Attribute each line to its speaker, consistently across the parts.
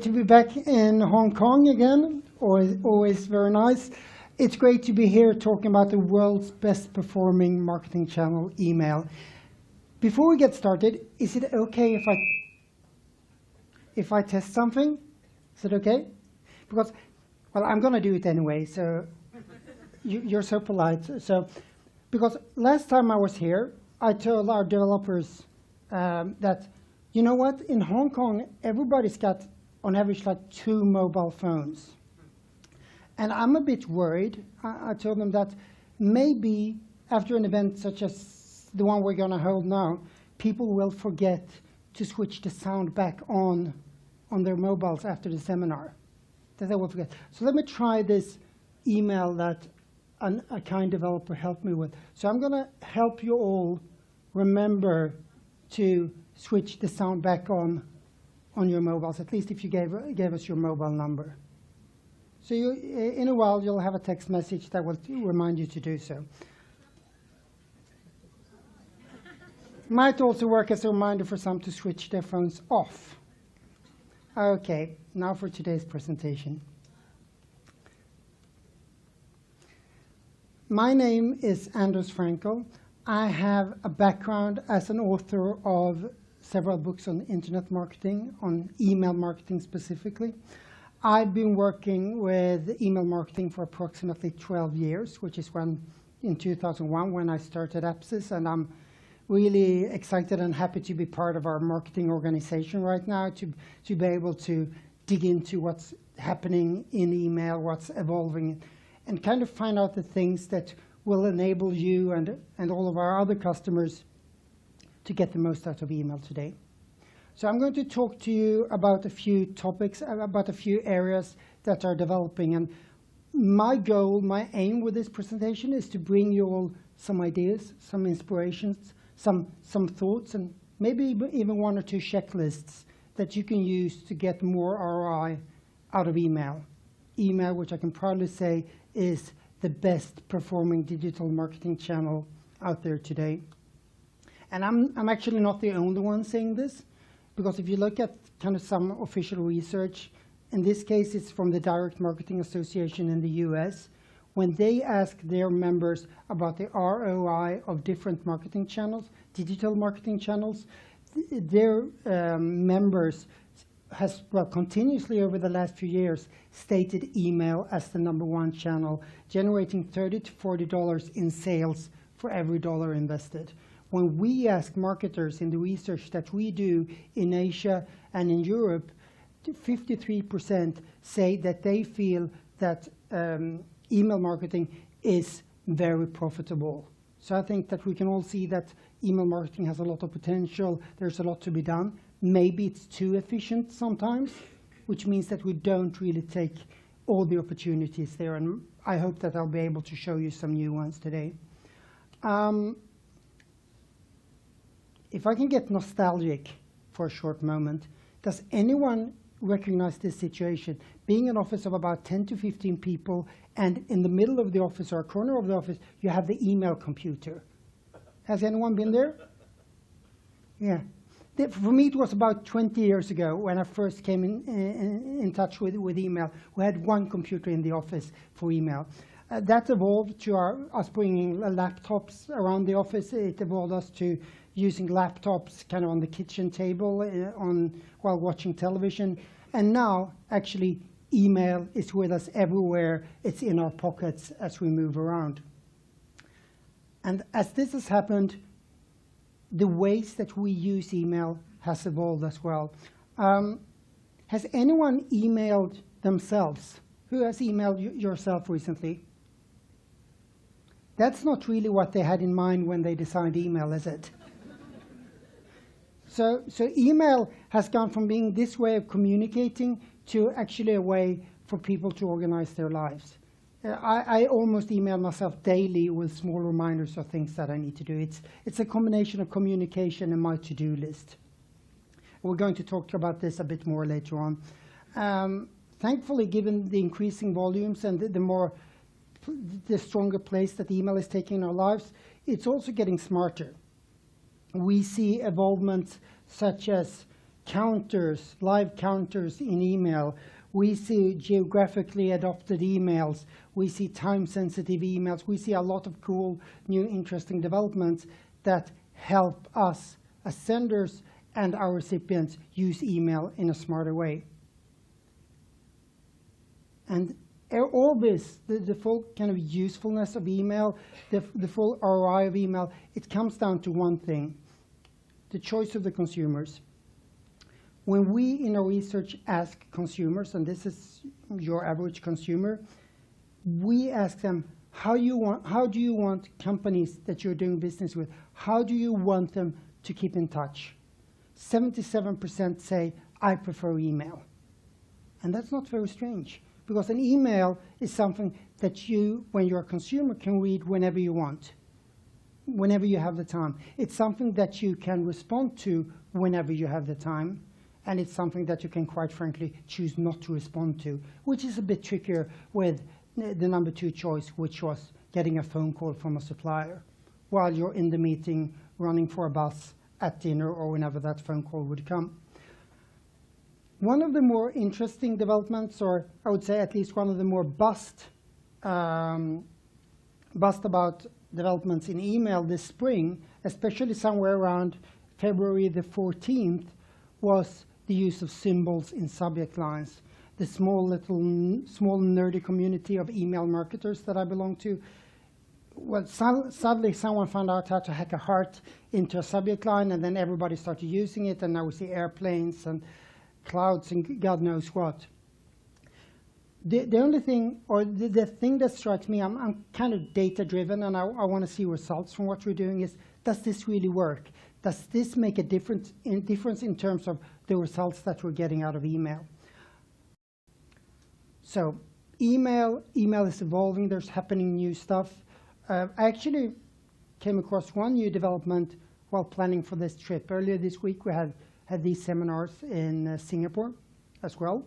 Speaker 1: great to be back in Hong Kong again. Always very nice. It's great to be here talking about the world's best performing marketing channel, email. Before we get started, is it okay if I test something? Is it okay? Because, well, I'm going to do it anyway, so you're so polite. Because last time I was here, I told our developers that, you know what, in Hong Kong, everybody's got, on average, like 2 mobile phones. And I'm a bit worried. I told them that maybe after an event such as the one we're going to hold now, people will forget to switch the sound back on their mobiles after the seminar. That they will forget. So let me try this email that a kind developer helped me with. So I'm going to help you all remember to switch the sound back on your mobiles, at least if you gave us your mobile number. So in a while, you'll have a text message that will remind you to do so. Might also work as a reminder for some to switch their phones off. OK, now for today's presentation. My name is Anders Frankel. I have a background as an author of several books on internet marketing, on email marketing specifically. I've been working with email marketing for approximately 12 years, which is in 2001 when I started Apsis. And I'm really excited and happy to be part of our marketing organization right now, to be able to dig into what's happening in email, what's evolving, and kind of find out the things that will enable you and all of our other customers to get the most out of email today. So I'm going to talk to you about a few topics, about a few areas that are developing. And my goal, my aim with this presentation is to bring you all some ideas, some inspirations, some thoughts, and maybe even 1 or 2 checklists that you can use to get more ROI out of email. Email, which I can proudly say is the best performing digital marketing channel out there today. And I'm actually not the only one saying this, because if you look at kind of some official research, in this case it's from the Direct Marketing Association in the US, when they ask their members about the ROI of different marketing channels, digital marketing channels, their members has, well, continuously over the last few years stated email as the #1 channel, generating $30 to $40 in sales for every dollar invested. When we ask marketers in the research that we do in Asia and in Europe, 53% say that they feel that email marketing is very profitable. So I think that we can all see that email marketing has a lot of potential. There's a lot to be done. Maybe it's too efficient sometimes, which means that we don't really take all the opportunities there. And I hope that I'll be able to show you some new ones today. If I can get nostalgic for a short moment, does anyone recognize this situation? Being an office of about 10 to 15 people, and in the middle of the office or a corner of the office, you have the email computer. Has anyone been there? Yeah. For me, it was about 20 years ago when I first came in touch with email. We had 1 computer in the office for email. That evolved to us bringing laptops around the office. It evolved us to using laptops kind of on the kitchen table while watching television. And now, actually, email is with us everywhere. It's in our pockets as we move around. And as this has happened, the ways that we use email has evolved as well. Has anyone emailed themselves? Who has emailed yourself recently? That's not really what they had in mind when they designed email, is it? So email has gone from being this way of communicating to actually a way for people to organize their lives. I almost email myself daily with small reminders of things that I need to do. It's a combination of communication and my to-do list. We're going to talk about this a bit more later on. Thankfully, given the increasing volumes and the stronger place that email is taking in our lives, it's also getting smarter. We see evolvements such as counters, live counters in email. We see geographically adopted emails. We see time-sensitive emails. We see a lot of cool, new, interesting developments that help us as senders and our recipients use email in a smarter way. And all this, the full kind of usefulness of email, the full ROI of email, it comes down to one thing: the choice of the consumers. When we in our research ask consumers, and this is your average consumer, we ask them, how do you want companies that you're doing business with, how do you want them to keep in touch? 77% say, I prefer email. And that's not very strange, because an email is something that you, when you're a consumer, can read whenever you want, whenever you have the time. It's something that you can respond to whenever you have the time. And it's something that you can, quite frankly, choose not to respond to, which is a bit trickier with the number 2 choice, which was getting a phone call from a supplier while you're in the meeting, running for a bus, at dinner, or whenever that phone call would come. One of the more interesting developments, or I would say at least one of the more buzzed about developments in email this spring, especially somewhere around February the 14th, was the use of symbols in subject lines. The small nerdy community of email marketers that I belong to, well, sadly someone found out how to hack a heart into a subject line, and then everybody started using it, and now we see airplanes and clouds and God knows what. The only thing, or the thing that strikes me, I'm kind of data-driven, and I want to see results from what we're doing, is, does this really work? Does this make a difference in terms of the results that we're getting out of email? So email is evolving. There's happening new stuff. I actually came across one new development while planning for this trip. Earlier this week, we had these seminars in Singapore as well.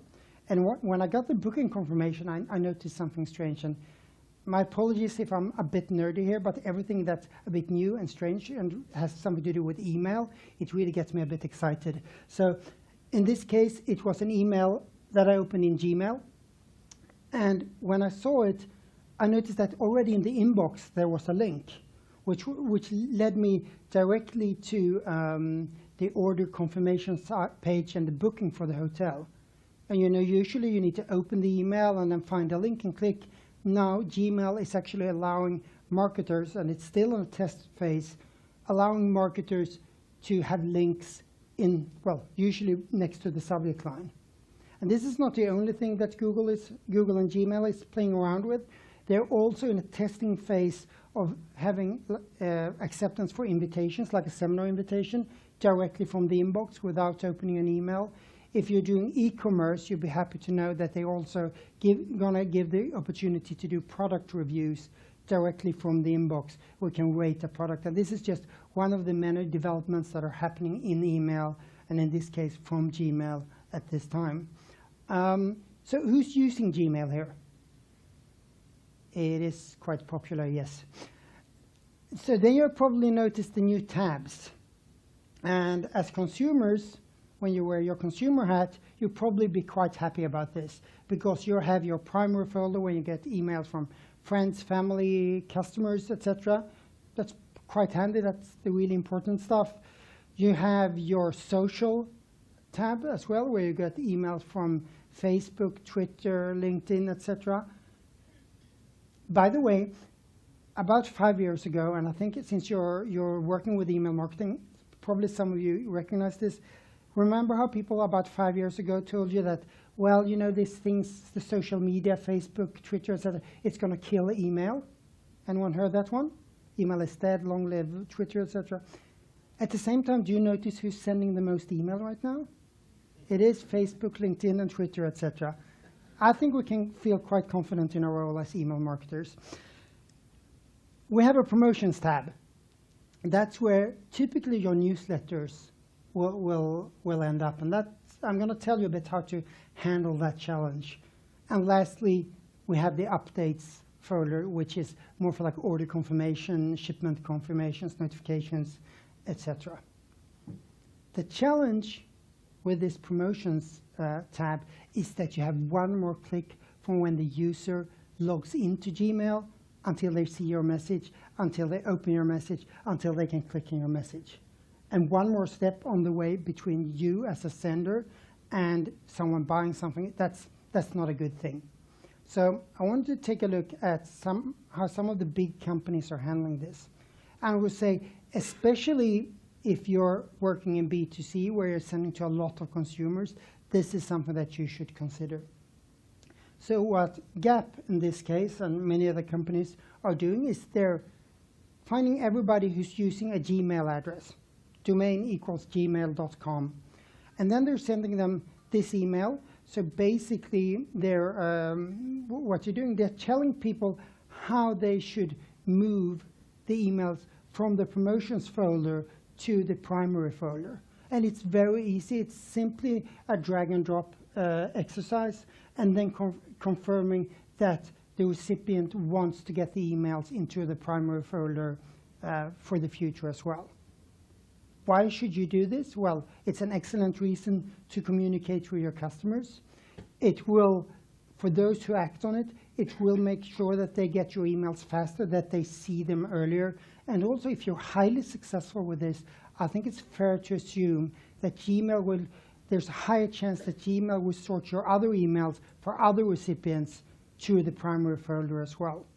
Speaker 1: And when I got the booking confirmation, I noticed something strange. And my apologies if I'm a bit nerdy here, but everything that's a bit new and strange and has something to do with email, it really gets me a bit excited. So in this case, it was an email that I opened in Gmail. And when I saw it, I noticed that already in the inbox there was a link, which led me directly to the order confirmation page and the booking for the hotel. And usually you need to open the email and then find a link and click. Now Gmail is actually allowing marketers, and it's still in a test phase, allowing marketers to have links in, well, usually next to the subject line. And this is not the only thing that Google and Gmail is playing around with. They're also in a testing phase of having acceptance for invitations, like a seminar invitation, directly from the inbox without opening an email. If you're doing e-commerce, you'll be happy to know that they also gonna give the opportunity to do product reviews directly from the inbox. We can rate a product. And this is just one of the many developments that are happening in email, and in this case from Gmail at this time. So who's using Gmail here? It is quite popular, yes. So then you'll probably notice the new tabs. And as consumers, when you wear your consumer hat, you'll probably be quite happy about this, because you have your primary folder where you get emails from friends, family, customers, etc. That's quite handy. That's the really important stuff. You have your social tab as well, where you get emails from Facebook, Twitter, LinkedIn, etc. By the way, about 5 years ago, and I think since you're working with email marketing, probably some of you recognize this. Remember how people about 5 years ago told you that, well, these things, the social media, Facebook, Twitter, etc., it's going to kill email? Anyone heard that one? Email is dead, long live Twitter, etc. At the same time, do you notice who's sending the most email right now? It is Facebook, LinkedIn, and Twitter, etc. I think we can feel quite confident in our role as email marketers. We have a promotions tab. That's where typically your newsletters will end up. And I'm going to tell you a bit how to handle that challenge. And lastly, we have the updates folder, which is more for like order confirmation, shipment confirmations, notifications, etc. The challenge with this promotions tab is that you have one more click from when the user logs into Gmail until they see your message, until they open your message, until they can click on your message. And one more step on the way between you as a sender and someone buying something, that's not a good thing. So I wanted to take a look at how some of the big companies are handling this. And I would say, especially if you're working in B2C, where you're sending to a lot of consumers, this is something that you should consider. So what Gap, in this case, and many other companies are doing is they're finding everybody who's using a Gmail address, domain equals gmail.com. And then they're sending them this email. So basically, what you're doing, they're telling people how they should move the emails from the promotions folder to the primary folder. And it's very easy. It's simply a drag and drop exercise, and then confirming that the recipient wants to get the emails into the primary folder for the future as well. Why should you do this? Well, it's an excellent reason to communicate with your customers. It will, for those who act on it, it will make sure that they get your emails faster, that they see them earlier. And also, if you're highly successful with this, I think it's fair to assume that there's a higher chance that Gmail will sort your other emails for other recipients to the primary folder as well.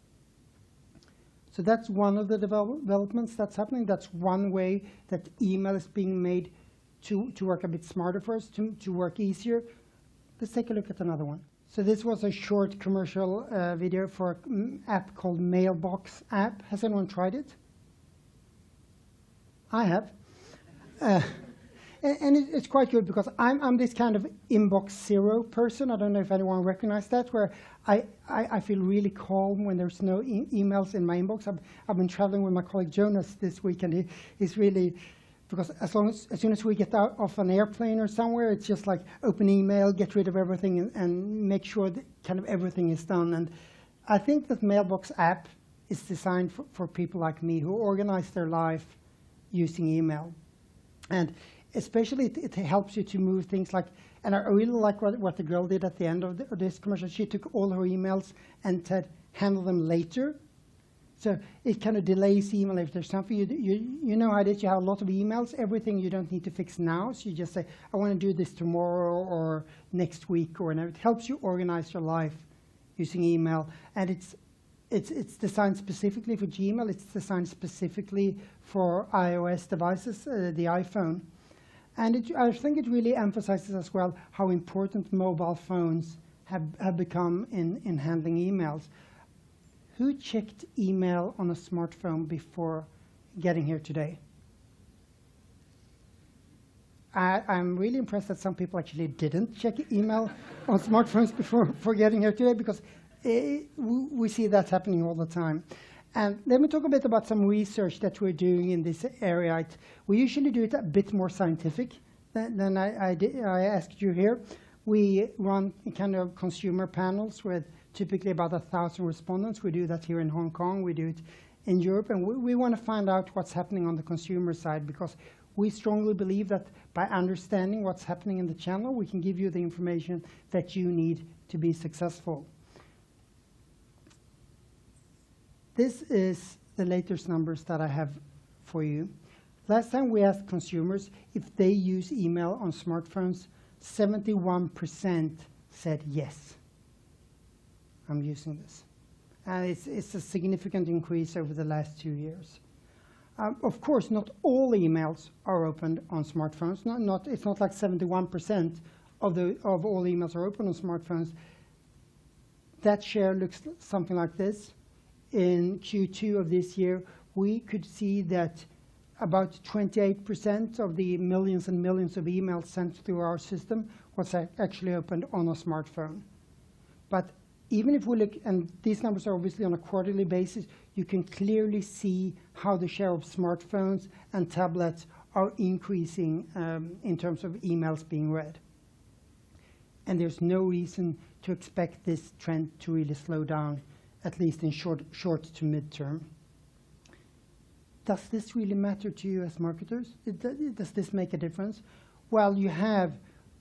Speaker 1: So that's one of the developments that's happening. That's one way that email is being made to work a bit smarter for us, to work easier. Let's take a look at another one. So this was a short commercial video for an app called Mailbox app. Has anyone tried it? I have. And it's quite good because I'm this kind of inbox zero person. I don't know if anyone recognizes that, where I feel really calm when there's no emails in my inbox. I've been traveling with my colleague Jonas this week, and he's really, because as soon as we get out of an airplane or somewhere, it's just like open email, get rid of everything, and make sure that kind of everything is done. And I think that Mailbox app is designed for people like me who organize their life using email. And especially it helps you to move things like, and I really like what the girl did at the end of this commercial. She took all her emails and said, handle them later. So it kind of delays email. If there's something, you know how it is, you have a lot of emails, everything you don't need to fix now. So you just say, I want to do this tomorrow or next week or whenever. It helps you organize your life using email. And it's designed specifically for Gmail. It's designed specifically for iOS devices, the iPhone. And I think it really emphasizes as well how important mobile phones have become in handling emails. Who checked email on a smartphone before getting here today? I'm really impressed that some people actually didn't check email on smartphones before getting here today, because we see that happening all the time. And let me talk a bit about some research that we're doing in this area. We usually do it a bit more scientific than I asked you here. We run kind of consumer panels with typically about 1,000 respondents. We do that here in Hong Kong. We do it in Europe. And we want to find out what's happening on the consumer side, because we strongly believe that by understanding what's happening in the channel, we can give you the information that you need to be successful. This is the latest numbers that I have for you. Last time we asked consumers if they use email on smartphones, 71% said yes, I'm using this. And it's a significant increase over the last 2 years. Of course, not all emails are opened on smartphones. It's not like 71% of all emails are open on smartphones. That share looks something like this. In Q2 of this year, we could see that about 28% of the millions and millions of emails sent through our system was actually opened on a smartphone. But even if we look, and these numbers are obviously on a quarterly basis, you can clearly see how the share of smartphones and tablets are increasing in terms of emails being read. And there's no reason to expect this trend to really slow down, at least in short to mid-term. Does this really matter to you as marketers? Does this make a difference? Well, you have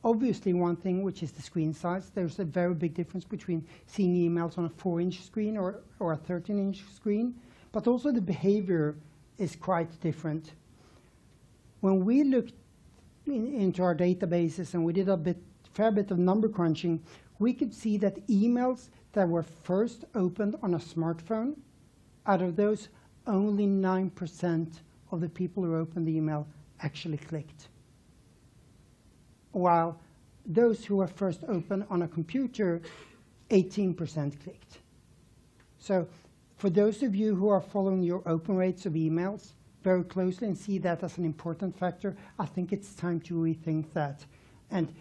Speaker 1: Obviously, one thing, which is the screen size. There's a very big difference between seeing emails on a 4-inch screen or a 13-inch screen, but also the behavior is quite different. When we looked into our databases and we did a fair bit of number crunching, we could see that emails that were first opened on a smartphone, out of those, only 9% of the people who opened the email actually clicked. While those who were first opened on a computer, 18% clicked. So for those of you who are following your open rates of emails very closely and see that as an important factor, I think it's time to rethink that and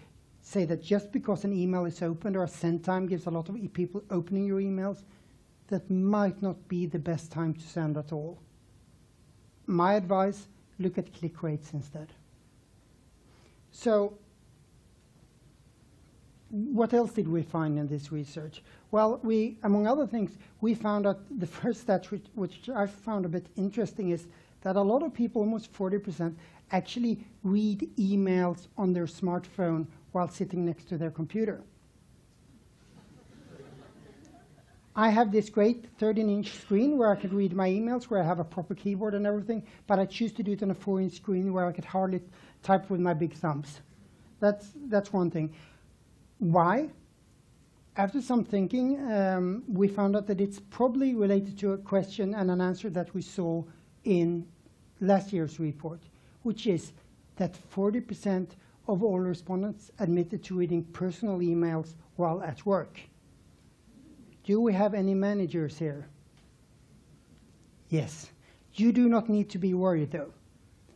Speaker 1: say that just because an email is opened or a send time gives a lot of people opening your emails, that might not be the best time to send at all. My advice, look at click rates instead. So what else did we find in this research? Well, among other things, we found out the first stat, which I found a bit interesting, is that a lot of people, almost 40%, actually read emails on their smartphone while sitting next to their computer. I have this great 13-inch screen where I could read my emails, where I have a proper keyboard and everything, but I choose to do it on a 4-inch screen where I could hardly type with my big thumbs. That's one thing. Why? After some thinking, we found out that it's probably related to a question and an answer that we saw in last year's report, which is that 40% of all respondents admitted to reading personal emails while at work. Do we have any managers here? Yes. You do not need to be worried, though.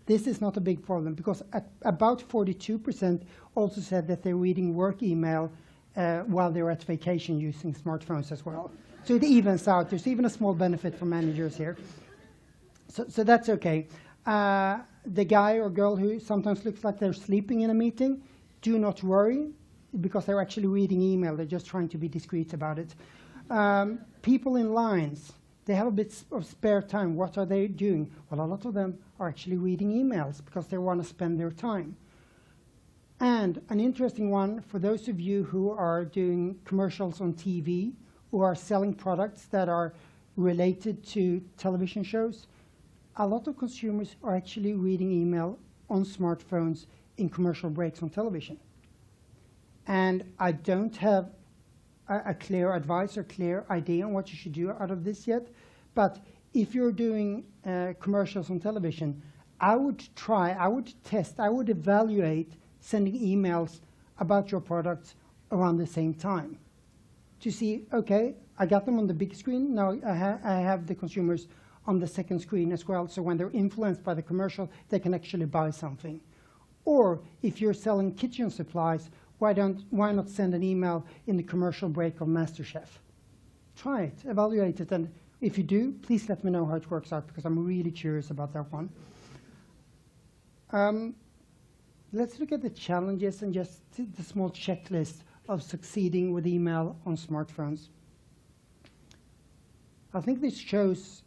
Speaker 1: This is not a big problem, because about 42% also said that they're reading work email while they're at vacation using smartphones as well. So it evens out. There's even a small benefit for managers here. So that's okay. The guy or girl who sometimes looks like they're sleeping in a meeting, do not worry, because they're actually reading email. They're just trying to be discreet about it. People in lines, they have a bit of spare time. What are they doing? Well, a lot of them are actually reading emails because they want to spend their time. And an interesting one, for those of you who are doing commercials on TV, who are selling products that are related to television shows, a lot of consumers are actually reading email on smartphones in commercial breaks on television. And I don't have a clear advice or clear idea on what you should do out of this yet, but if you're doing commercials on television, I would test, I would evaluate sending emails about your products around the same time to see, okay, I got them on the big screen, now I have the consumers on the second screen as well, so when they're influenced by the commercial, they can actually buy something. Or if you're selling kitchen supplies, why not send an email in the commercial break of MasterChef? Try it, evaluate it, and if you do, please let me know how it works out, because I'm really curious about that one. Let's look at the challenges and just the small checklist of succeeding with email on smartphones. I think this shows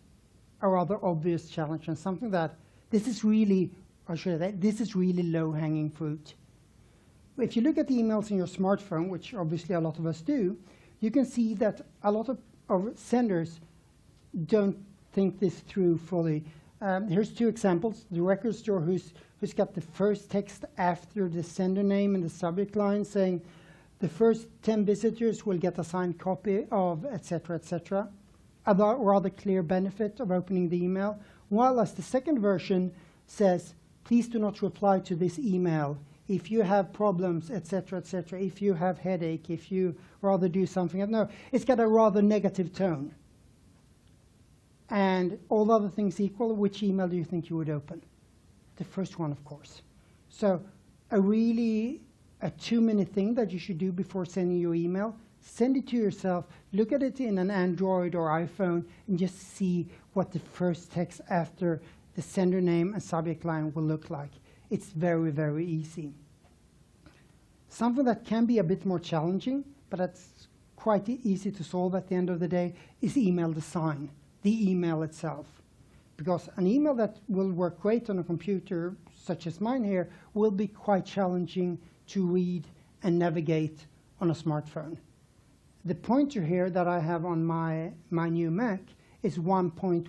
Speaker 1: a rather obvious challenge and something that this is really, or should I say, this is really low-hanging fruit. If you look at the emails in your smartphone, which obviously a lot of us do, you can see that a lot of senders don't think this through fully. Here's two examples. The record store who's got the first text after the sender name and the subject line saying the first 10 visitors will get a signed copy of, etc., etc. A rather clear benefit of opening the email. While as the second version says, please do not reply to this email. If you have problems, etc., etc., if you have headache, if you rather do something. No, it's got a rather negative tone. And all other things equal, which email do you think you would open? The first one, of course. So a 2-minute thing that you should do before sending your email, send it to yourself, look at it in an Android or iPhone, and just see what the first text after the sender name and subject line will look like. It's very, very easy. Something that can be a bit more challenging, but that's quite easy to solve at the end of the day, is email design, the email itself. Because an email that will work great on a computer, such as mine here, will be quite challenging to read and navigate on a smartphone. The pointer here that I have on my new Mac is 1 times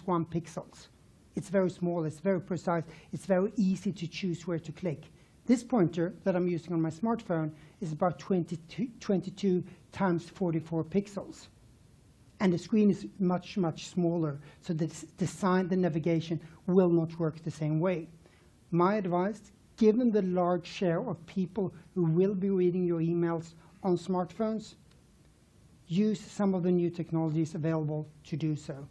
Speaker 1: 1 pixels. It's very small, it's very precise, it's very easy to choose where to click. This pointer that I'm using on my smartphone is about 22 times 44 pixels. And the screen is much, much smaller, so the design, the navigation will not work the same way. My advice, given the large share of people who will be reading your emails on smartphones, use some of the new technologies available to do so.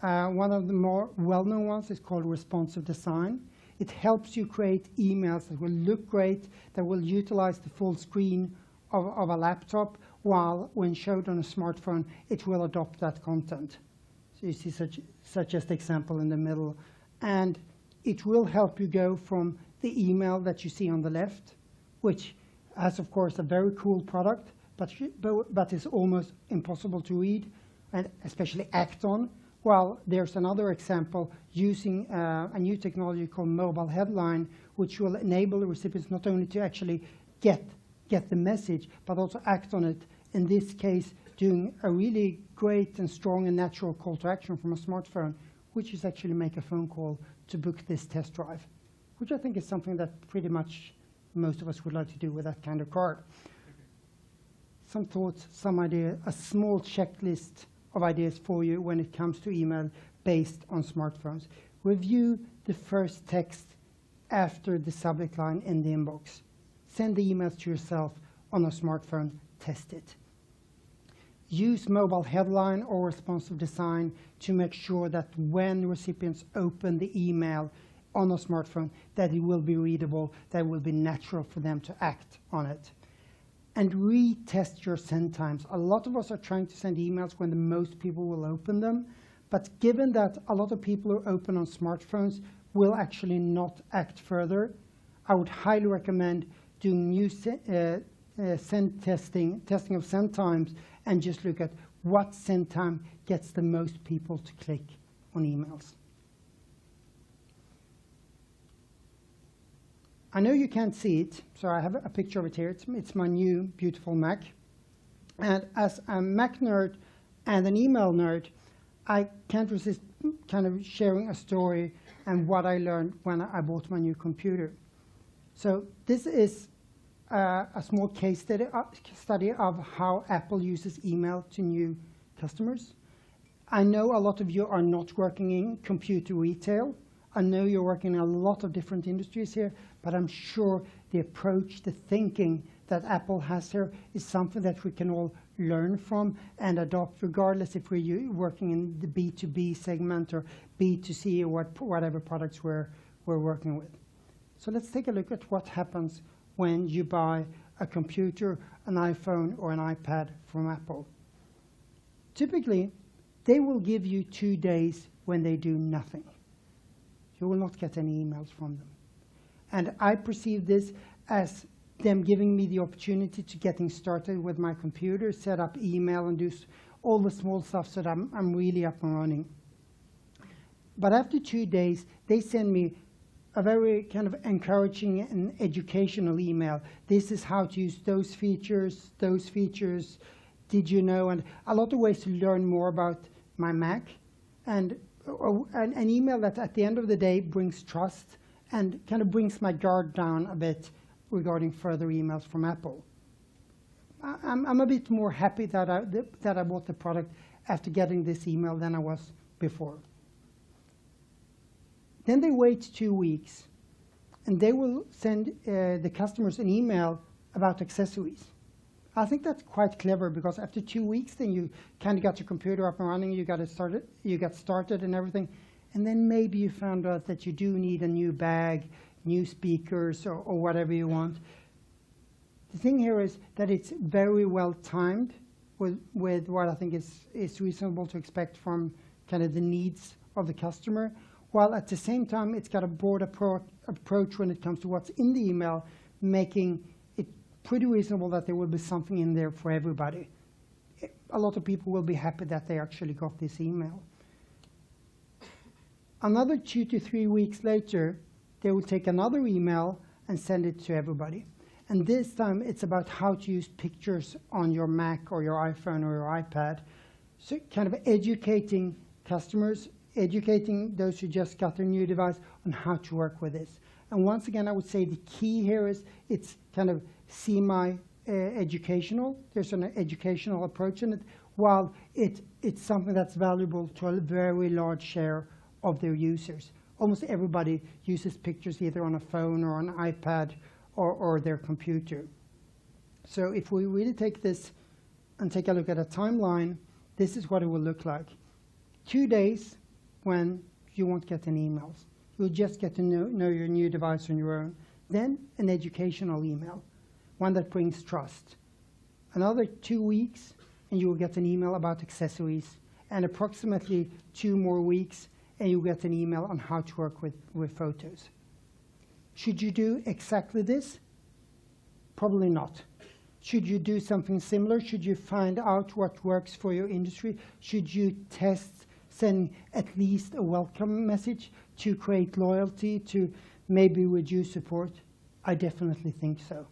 Speaker 1: One of the more well-known ones is called responsive design. It helps you create emails that will look great, that will utilize the full screen of a laptop, while when showed on a smartphone, it will adopt that content. So you see such as the example in the middle. And it will help you go from the email that you see on the left, which has, of course, a very cool product, but is almost impossible to read, and especially act on. Well, there's another example using a new technology called mobile headline, which will enable the recipients not only to actually get the message, but also act on it. In this case, doing a really great and strong and natural call to action from a smartphone, which is actually make a phone call to book this test drive, which I think is something that pretty much most of us would like to do with that kind of card. Some thoughts, some ideas, a small checklist of ideas for you when it comes to email based on smartphones. Review the first text after the subject line in the inbox. Send the emails to yourself on a smartphone, test it. Use mobile headline or responsive design to make sure that when recipients open the email on a smartphone, that it will be readable, that it will be natural for them to act on it. And retest your send times. A lot of us are trying to send emails when the most people will open them, but given that a lot of people who open on smartphones will actually not act further, I would highly recommend doing new send testing of send times, and just look at what send time gets the most people to click on emails. I know you can't see it, so I have a picture of it here. It's my new beautiful Mac. And as a Mac nerd and an email nerd, I can't resist kind of sharing a story and what I learned when I bought my new computer. So this is a small case study of how Apple uses email to new customers. I know a lot of you are not working in computer retail. I know you're working in a lot of different industries here, but I'm sure the approach, the thinking that Apple has here is something that we can all learn from and adopt, regardless if we're working in the B2B segment or B2C or whatever products we're working with. So let's take a look at what happens when you buy a computer, an iPhone, or an iPad from Apple. Typically, they will give you 2 days when they do nothing. You will not get any emails from them. And I perceive this as them giving me the opportunity to getting started with my computer, set up email, and do all the small stuff so that I'm really up and running. But after 2 days, they send me a very kind of encouraging and educational email. This is how to use those features, did you know? And a lot of ways to learn more about my Mac. And an email that at the end of the day brings trust and kind of brings my guard down a bit regarding further emails from Apple. I'm a bit more happy that I bought the product after getting this email than I was before. Then they wait 2 weeks, and they will send the customers an email about accessories. I think that's quite clever, because after 2 weeks, then you kind of got your computer up and running, you got started and everything, and then maybe you found out that you do need a new bag, new speakers, or whatever you want. The thing here is that it's very well timed with what I think is reasonable to expect from kind of the needs of the customer, while at the same time it's got a broad approach when it comes to what's in the email, making it pretty reasonable that there will be something in there for everybody. A lot of people will be happy that they actually got this email. Another 2 to 3 weeks later, they will take another email and send it to everybody. And this time it's about how to use pictures on your Mac or your iPhone or your iPad. So kind of educating customers, educating those who just got their new device on how to work with this. And once again, I would say the key here is it's kind of semi-educational. There's an educational approach in it, while it's something that's valuable to a very large share of their users. Almost everybody uses pictures either on a phone or an iPad or their computer. So if we really take this and take a look at a timeline, this is what it will look like. 2 days when you won't get any emails. You'll just get to know your new device on your own. Then an educational email, one that brings trust. Another 2 weeks, and you will get an email about accessories. And approximately 2 more weeks, and you get an email on how to work with photos. Should you do exactly this? Probably not. Should you do something similar? Should you find out what works for your industry? Should you test sending at least a welcome message to create loyalty, to maybe reduce support? I definitely think so.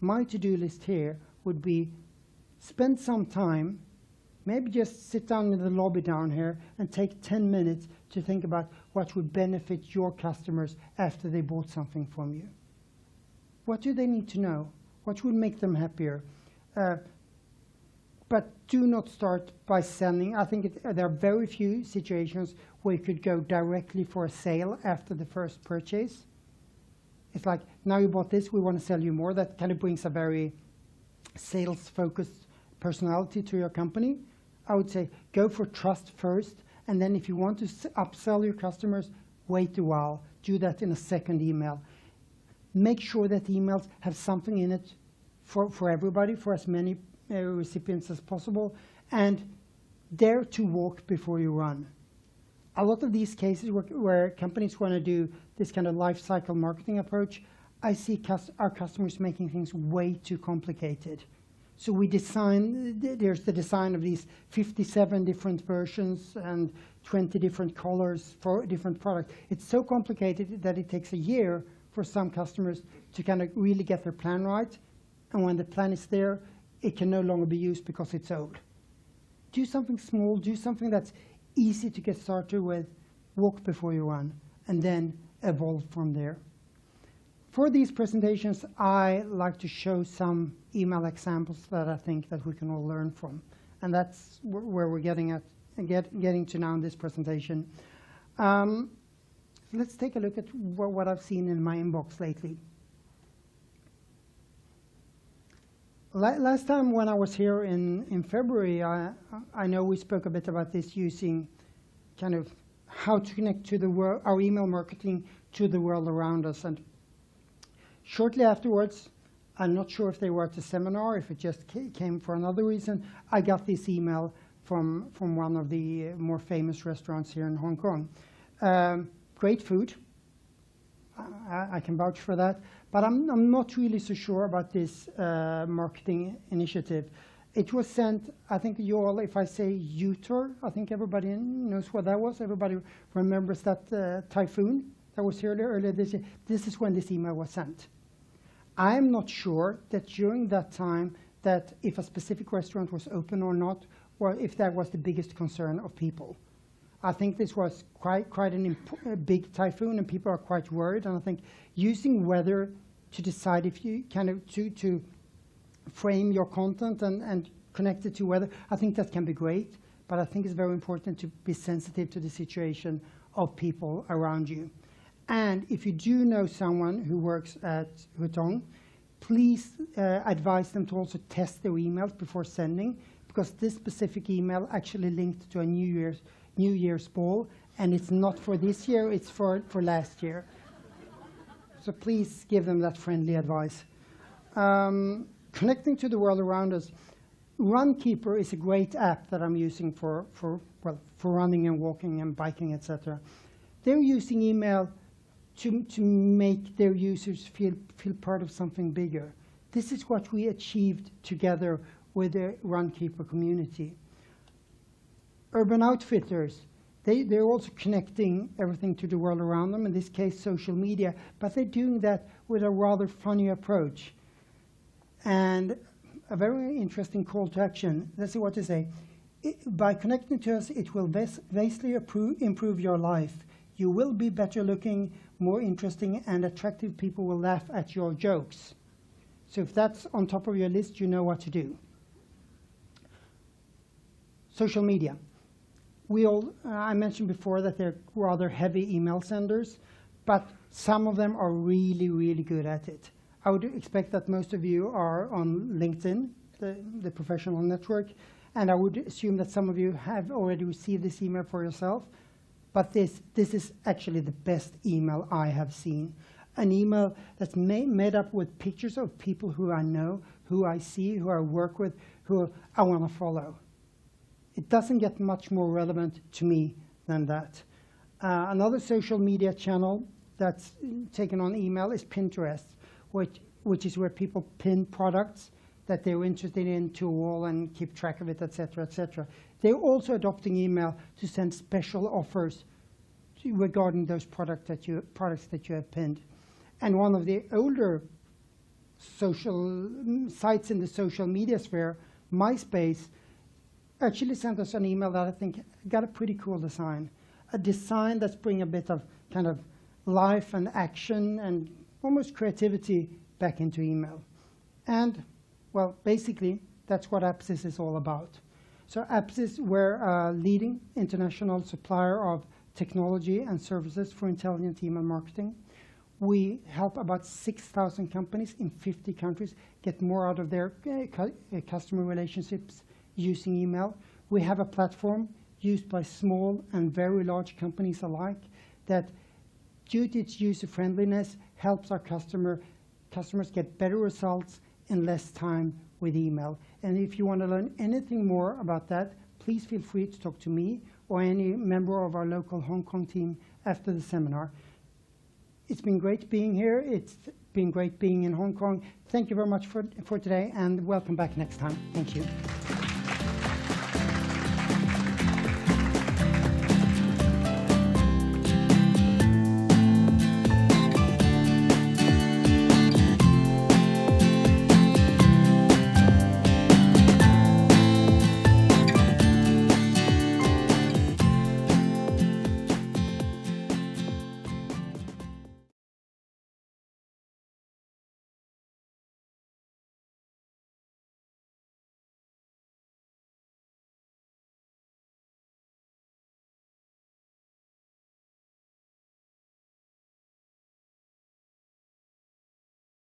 Speaker 1: My to-do list here would be spend some time, maybe just sit down in the lobby down here and take 10 minutes to think about what would benefit your customers after they bought something from you. What do they need to know? What would make them happier? But do not start by sending. I think there are very few situations where you could go directly for a sale after the first purchase. It's like, now you bought this, we want to sell you more. That kind of brings a very sales-focused personality to your company. I would say go for trust first, and then if you want to upsell your customers, wait a while. Do that in a second email. Make sure that emails have something in it for everybody, for as many recipients as possible, and dare to walk before you run. A lot of these cases where companies want to do this kind of life cycle marketing approach, I see our customers making things way too complicated. So there's the design of these 57 different versions and 20 different colors for different products. It's so complicated that it takes a year for some customers to kind of really get their plan right. And when the plan is there, it can no longer be used because it's old. Do something small, do something that's easy to get started with, walk before you run, and then evolve from there. For these presentations, I like to show some email examples that I think that we can all learn from. And that's where we're getting to now in this presentation. Let's take a look at what I've seen in my inbox lately. Last time when I was here in February, I know we spoke a bit about this, using kind of how to connect to the world, our email marketing to the world around us. And shortly afterwards, I'm not sure if they were at a seminar, if it just came for another reason, I got this email from one of the more famous restaurants here in Hong Kong. Great food. I can vouch for that. But I'm not really so sure about this marketing initiative. It was sent, I think you all, if I say U-Tour, I think everybody knows what that was. Everybody remembers that typhoon that was here earlier this year. This is when this email was sent. I'm not sure that during that time that if a specific restaurant was open or not, or if that was the biggest concern of people. I think this was quite a big typhoon, and people are quite worried. And I think using weather to decide if you kind of to frame your content and connect it to weather, I think that can be great. But I think it's very important to be sensitive to the situation of people around you. And if you do know someone who works at Hutong, please advise them to also test their emails before sending, because this specific email actually linked to a New Year's ball, and it's not for this year, it's for last year. So please give them that friendly advice. Connecting to the world around us, Runkeeper is a great app that I'm using for running and walking and biking, etc. They're using email to make their users feel part of something bigger. This is what we achieved together with the Runkeeper community. Urban Outfitters, they're also connecting everything to the world around them, in this case social media, but they're doing that with a rather funny approach and a very interesting call to action. Let's see what they say. By connecting to us, it will vastly improve your life. You will be better looking, more interesting, and attractive. People will laugh at your jokes. So if that's on top of your list, you know what to do. Social media. I mentioned before that they're rather heavy email senders, but some of them are really, really good at it. I would expect that most of you are on LinkedIn, the professional network, and I would assume that some of you have already received this email for yourself. But this is actually the best email I have seen. An email that's made up with pictures of people who I know, who I see, who I work with, who I want to follow. It doesn't get much more relevant to me than that. Another social media channel that's taken on email is Pinterest, which is where people pin products that they're interested in to a wall and keep track of it, etc., etc. They're also adopting email to send special offers regarding those products that you have pinned. And one of the older social sites in the social media sphere, MySpace, actually sent us an email that I think got a pretty cool design. A design that's bringing a bit of kind of life and action and almost creativity back into email. And, well, basically, that's what Apsis is all about. So Apsis, we're a leading international supplier of technology and services for intelligent email marketing. We help about 6,000 companies in 50 countries get more out of their customer relationships using email. We have a platform used by small and very large companies alike that, due to its user-friendliness, helps our customers get better results in less time with email. And if you want to learn anything more about that, please feel free to talk to me or any member of our local Hong Kong team after the seminar. It's been great being here. It's been great being in Hong Kong. Thank you very much for today, and welcome back next time. Thank you.